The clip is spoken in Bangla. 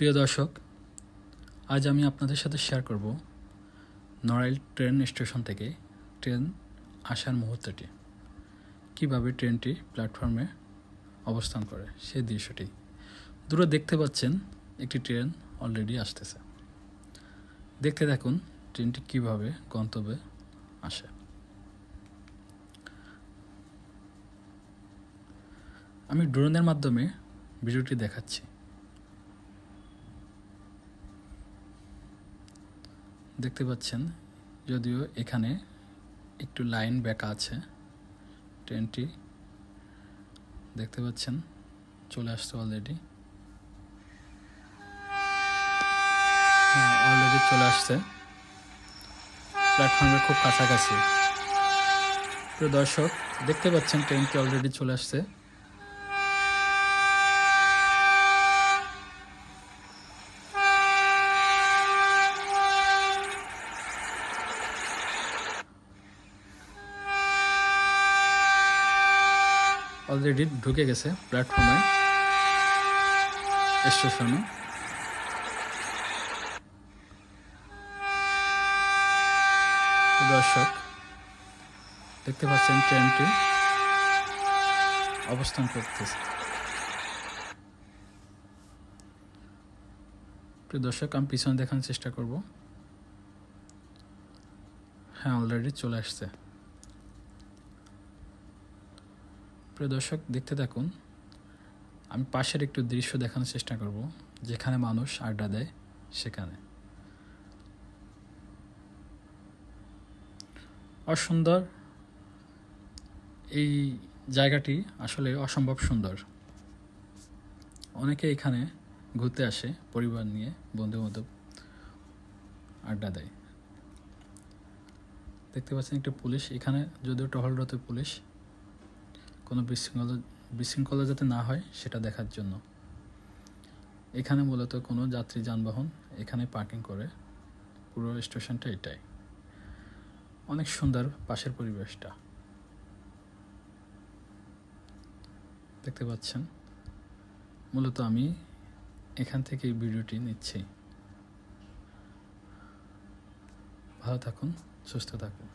প্রিয় দর্শক, আজ আমি আপনাদের সাথে শেয়ার করব নড়াইল ট্রেন স্টেশন থেকে ট্রেন আসার মুহূর্তটি, কিভাবে ট্রেনটি প্ল্যাটফর্মে অবস্থান করে সেই দৃশ্যটি। দূরে দেখতে পাচ্ছেন একটি ট্রেন অলরেডি আসতেছে। দেখতে থাকুন ট্রেনটি কিভাবে গন্তব্যে আসে। আমি ড্রোনের মাধ্যমে ভিডিওটি দেখাচ্ছি। দেখতে পাচ্ছেন, যদিও এখানে একটু লাইন ব্যাকা আছে, ট্রেনটি দেখতে পাচ্ছেন চলে আসছে অলরেডি। অলরেডি চলে আসছে, প্ল্যাটফর্মের খুব কাছাকাছি। তো দর্শক দেখতে পাচ্ছেন ট্রেনটি অলরেডি চলে আসছে। অলরেডি ঢুকে গেছে প্ল্যাটফর্মে, স্টেশনে। দর্শক দেখতে পাচ্ছেন ট্রেনটি অবস্থান করতেছে। প্রিয় দর্শক, আমি পিছনে দেখানোর চেষ্টা করব। হ্যাঁ, অলরেডি চলে আসছে। প্রিয় দর্শক দেখতে থাকুন। আমি পাশের একটু দৃশ্য দেখানোর চেষ্টা করব, যেখানে মানুষ আড্ডা দেয় সেখানে। অসুন্দর এই জায়গাটি, আসলে অসম্ভব সুন্দর। অনেকে এখানে ঘুরতে আসে পরিবার নিয়ে, বন্ধু বান্ধব আড্ডা দেয়। দেখতে পাচ্ছেন একটু পুলিশ এখানে, যদিও টহলরত পুলিশ, কোনো বিশৃঙ্খলা যাতে না হয় সেটা দেখার জন্য। এখানে মূলত কোনো যাত্রী যানবাহন এখানে পার্কিং করে। পুরো স্টেশনটা এটাই। অনেক সুন্দর পাশের পরিবেশটা দেখতে পাচ্ছেন। মূলত আমি এখান থেকে এই ভিডিওটি নিচ্ছি। ভালো থাকুন, সুস্থ থাকুন।